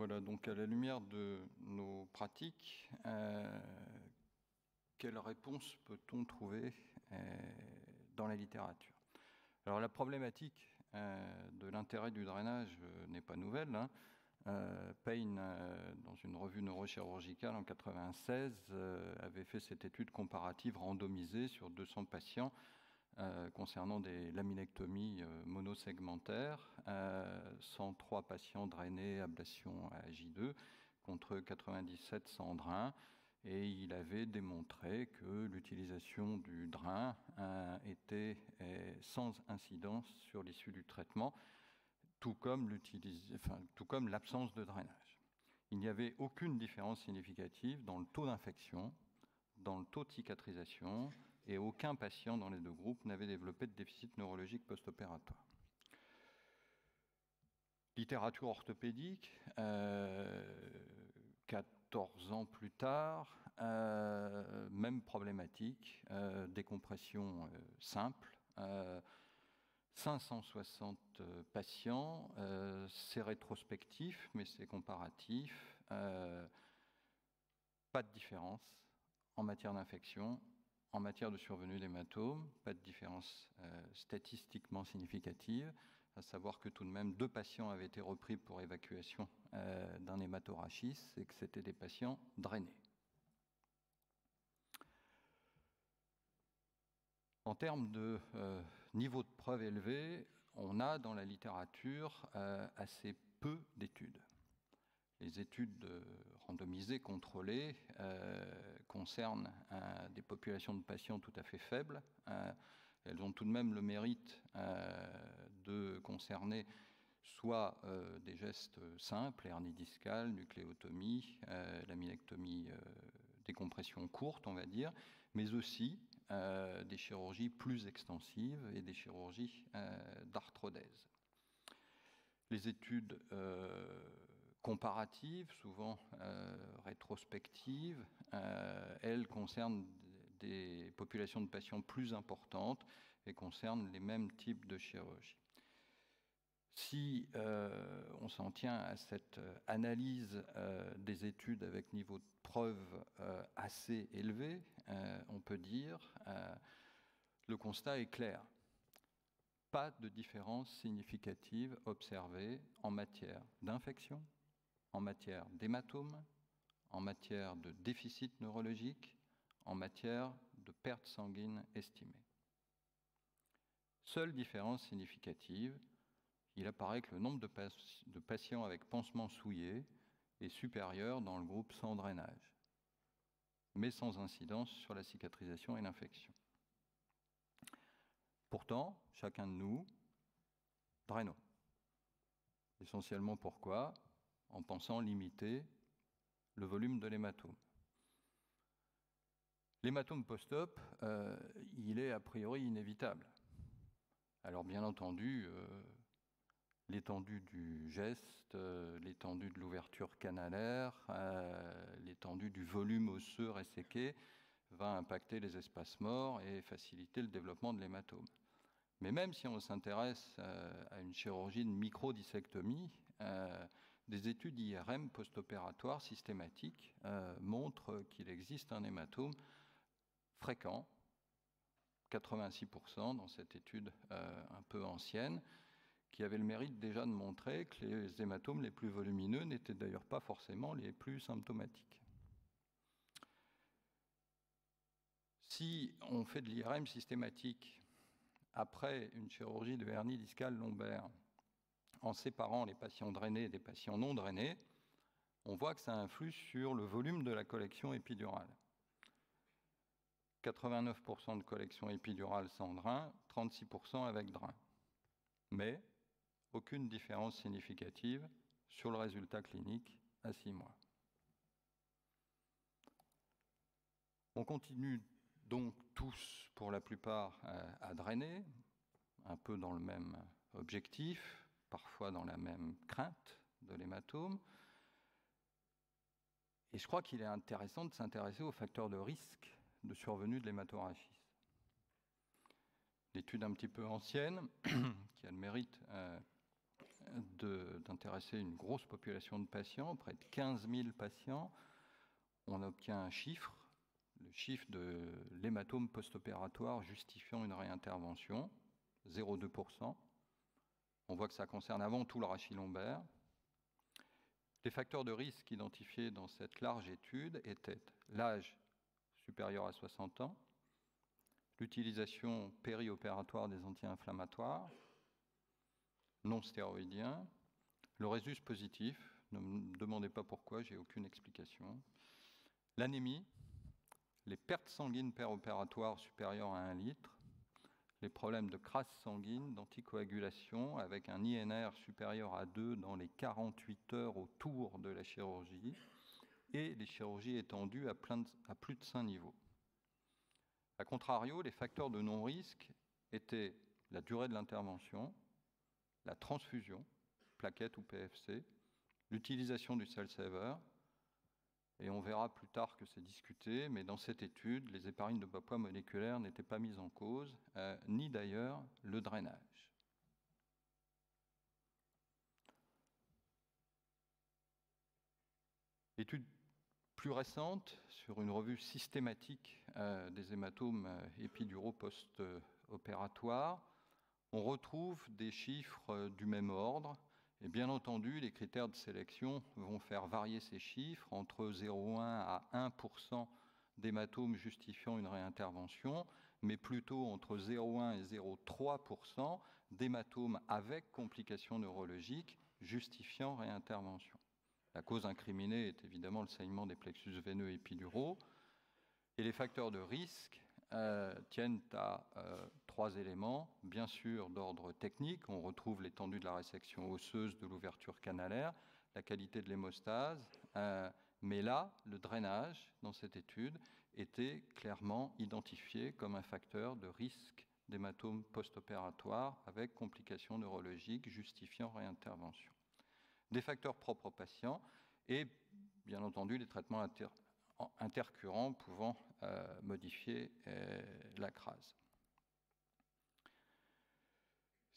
Voilà, donc à la lumière de nos pratiques, quelle réponse peut-on trouver dans la littérature? Alors la problématique de l'intérêt du drainage n'est pas nouvelle, hein. Payne, dans une revue neurochirurgicale en 1996, avait fait cette étude comparative randomisée sur 200 patients concernant des laminectomies monosegmentaires, 103 patients drainés ablation à J2 contre 97 sans drain, et il avait démontré que l'utilisation du drain était sans incidence sur l'issue du traitement, tout comme l'absence de drainage. Il n'y avait aucune différence significative dans le taux d'infection, dans le taux de cicatrisation, et aucun patient dans les deux groupes n'avait développé de déficit neurologique post-opératoire. Littérature orthopédique, 14 ans plus tard, même problématique, décompression simple, 560 patients, c'est rétrospectif, mais c'est comparatif, pas de différence en matière d'infection, en matière de survenue d'hématomes, pas de différence statistiquement significative, à savoir que tout de même 2 patients avaient été repris pour évacuation d'un hématorachis et que c'était des patients drainés. En termes de niveau de preuve élevé, on a dans la littérature assez peu d'études. Les études randomisées, contrôlées, concernent des populations de patients tout à fait faibles. Elles ont tout de même le mérite de concerner soit des gestes simples, hernie discale, nucléotomie, laminectomie, décompression courte, on va dire, mais aussi des chirurgies plus extensives et des chirurgies d'arthrodèse. Les études comparatives, souvent rétrospectives, elles concernent des populations de patients plus importantes et concernent les mêmes types de chirurgie. Si on s'en tient à cette analyse des études avec niveau de preuve assez élevé, on peut dire le constat est clair. Pas de différence significative observée en matière d'infection, en matière d'hématome, en matière de déficit neurologique, en matière de perte sanguine estimée. Seule différence significative, il apparaît que le nombre de patients avec pansement souillé est supérieur dans le groupe sans drainage, mais sans incidence sur la cicatrisation et l'infection. Pourtant, chacun de nous drainons. Essentiellement pourquoi? En pensant limiter le volume de l'hématome. L'hématome post-op, il est a priori inévitable. Alors bien entendu, l'étendue du geste, l'étendue de l'ouverture canalaire, l'étendue du volume osseux resséqué va impacter les espaces morts et faciliter le développement de l'hématome. Mais même si on s'intéresse à une chirurgie de microdissectomie, des études IRM post-opératoires systématiques montrent qu'il existe un hématome fréquent, 86% dans cette étude un peu ancienne, qui avait le mérite déjà de montrer que les hématomes les plus volumineux n'étaient d'ailleurs pas forcément les plus symptomatiques. Si on fait de l'IRM systématique après une chirurgie de hernie discale lombaire, en séparant les patients drainés des patients non drainés, on voit que ça influe sur le volume de la collection épidurale. 89% de collection épidurale sans drain, 36% avec drain. Mais aucune différence significative sur le résultat clinique à 6 mois. On continue donc tous, pour la plupart, à drainer, un peu dans le même objectif, parfois dans la même crainte de l'hématome. Et je crois qu'il est intéressant de s'intéresser aux facteurs de risque de survenue de l'hématorachis. L'étude un petit peu ancienne, qui a le mérite d'intéresser une grosse population de patients, près de 15 000 patients. On obtient un chiffre, le chiffre de l'hématome post-opératoire justifiant une réintervention, 0,2%. On voit que ça concerne avant tout le rachis lombaire. Les facteurs de risque identifiés dans cette large étude étaient l'âge supérieur à 60 ans, l'utilisation périopératoire des anti-inflammatoires, non stéroïdiens, le résus positif, ne me demandez pas pourquoi, j'ai aucune explication, l'anémie, les pertes sanguines péropératoires supérieures à 1 litre, les problèmes de crasse sanguine, d'anticoagulation avec un INR supérieur à 2 dans les 48 heures autour de la chirurgie et les chirurgies étendues à plus de 5 niveaux. A contrario, les facteurs de non-risque étaient la durée de l'intervention, la transfusion, plaquettes ou PFC, l'utilisation du cell saver, et on verra plus tard que c'est discuté, mais dans cette étude, les héparines de bas poids moléculaire n'étaient pas mises en cause, ni d'ailleurs le drainage. Étude plus récente sur une revue systématique des hématomes épiduraux post-opératoires, on retrouve des chiffres du même ordre. Et bien entendu, les critères de sélection vont faire varier ces chiffres entre 0,1 à 1% d'hématomes justifiant une réintervention, mais plutôt entre 0,1 et 0,3% d'hématomes avec complications neurologiques justifiant réintervention. La cause incriminée est évidemment le saignement des plexus veineux épiduraux. Et les facteurs de risque tiennent à 3 éléments. Bien sûr, d'ordre technique, on retrouve l'étendue de la résection osseuse de l'ouverture canalaire, la qualité de l'hémostase, mais là, le drainage, dans cette étude, était clairement identifié comme un facteur de risque d'hématome post-opératoire avec complications neurologiques justifiant réintervention. Des facteurs propres aux patients et, bien entendu, les traitements intercurrents pouvant modifier la crase.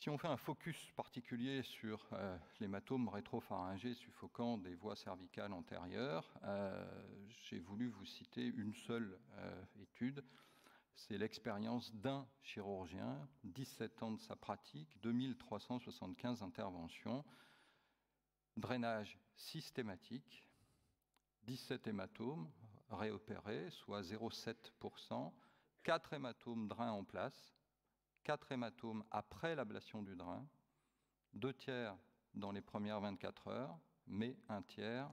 Si on fait un focus particulier sur l'hématome rétropharyngé suffocant des voies cervicales antérieures, j'ai voulu vous citer une seule étude. C'est l'expérience d'un chirurgien, 17 ans de sa pratique, 2375 interventions, drainage systématique, 17 hématomes réopérés, soit 0,7%, 4 hématomes drains en place, 4 hématomes après l'ablation du drain, 2 tiers dans les premières 24 heures, mais 1 tiers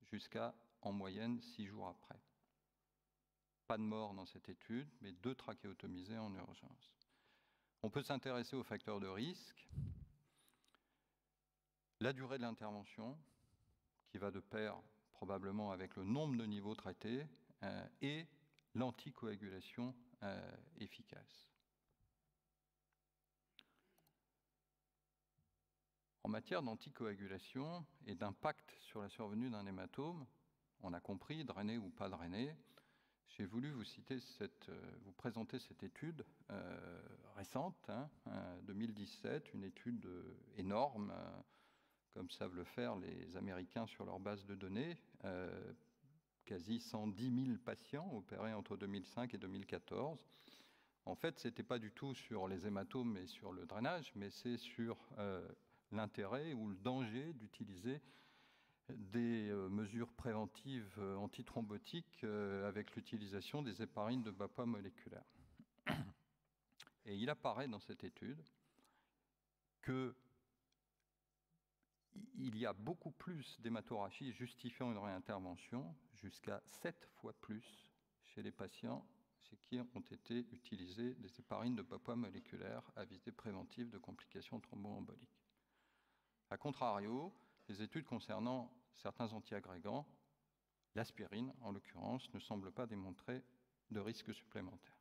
jusqu'à, en moyenne, 6 jours après. Pas de mort dans cette étude, mais 2 trachéotomisés en urgence. On peut s'intéresser aux facteurs de risque. La durée de l'intervention, qui va de pair probablement avec le nombre de niveaux traités, et l'anticoagulation efficace. En matière d'anticoagulation et d'impact sur la survenue d'un hématome, on a compris, drainé ou pas drainé. J'ai voulu vous présenter cette étude récente, 2017, une étude énorme, comme savent le faire les Américains sur leur base de données, quasi 110 000 patients opérés entre 2005 et 2014. En fait, ce n'était pas du tout sur les hématomes et sur le drainage, mais c'est sur l'intérêt ou le danger d'utiliser des mesures préventives antithrombotiques avec l'utilisation des héparines de bas poids moléculaire. Et il apparaît dans cette étude qu'il y a beaucoup plus d'hématorragie justifiant une réintervention, jusqu'à 7 fois plus chez les patients chez qui ont été utilisées des héparines de bas poids moléculaire à visée préventive de complications thromboemboliques. A contrario, les études concernant certains antiagrégants, l'aspirine en l'occurrence, ne semblent pas démontrer de risque supplémentaire.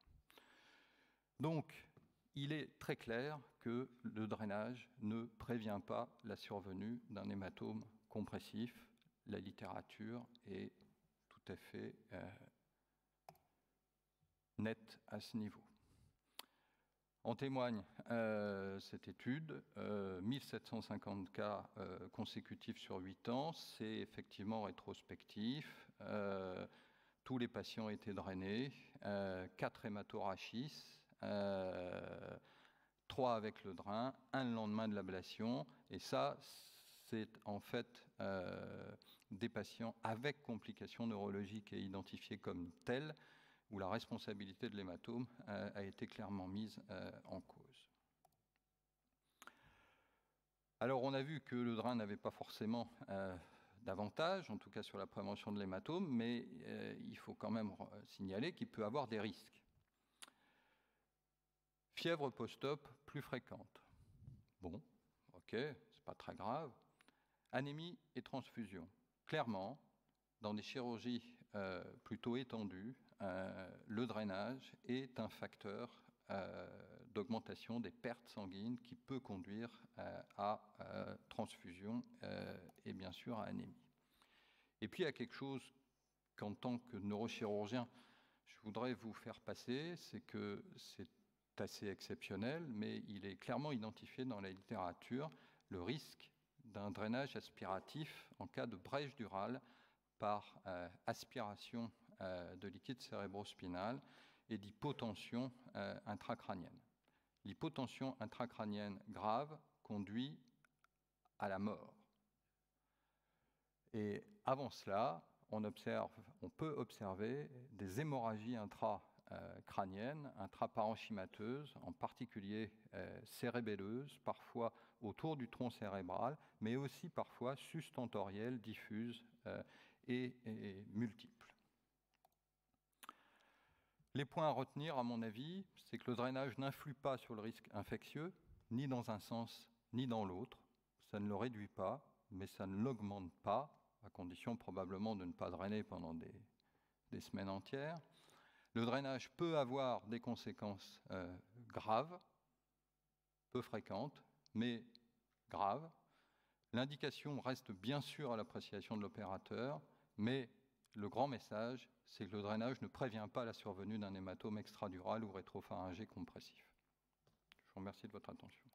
Donc, il est très clair que le drainage ne prévient pas la survenue d'un hématome compressif. La littérature est tout à fait nette à ce niveau. En témoigne cette étude, 1750 cas consécutifs sur 8 ans, c'est effectivement rétrospectif. Tous les patients étaient drainés, 4 hématorachis, 3 avec le drain, 1 le lendemain de l'ablation, et ça, c'est en fait des patients avec complications neurologiques et identifiés comme tels, où la responsabilité de l'hématome a été clairement mise en cause. Alors on a vu que le drain n'avait pas forcément d'avantage, en tout cas sur la prévention de l'hématome, mais il faut quand même signaler qu'il peut avoir des risques. Fièvre post-op plus fréquente. Bon, ok, c'est pas très grave. Anémie et transfusion. Clairement, dans des chirurgies plutôt étendues, le drainage est un facteur d'augmentation des pertes sanguines qui peut conduire à transfusion et bien sûr à anémie. Et puis il y a quelque chose qu'en tant que neurochirurgien, je voudrais vous faire passer, c'est que c'est assez exceptionnel, mais il est clairement identifié dans la littérature, le risque d'un drainage aspiratif en cas de brèche durale par aspiration de liquide cérébrospinal et d'hypotension intracrânienne. L'hypotension intracrânienne grave conduit à la mort. Et avant cela, on peut observer des hémorragies intracrâniennes, intraparenchymateuses, en particulier cérébelleuses, parfois autour du tronc cérébral, mais aussi parfois sustentorielles, diffuses et multiples. Les points à retenir, à mon avis, c'est que le drainage n'influe pas sur le risque infectieux, ni dans un sens ni dans l'autre. Ça ne le réduit pas, mais ça ne l'augmente pas, à condition probablement de ne pas drainer pendant des semaines entières. Le drainage peut avoir des conséquences graves, peu fréquentes, mais graves. L'indication reste bien sûr à l'appréciation de l'opérateur, mais le grand message, c'est que le drainage ne prévient pas la survenue d'un hématome extradural ou rétropharyngé compressif. Je vous remercie de votre attention.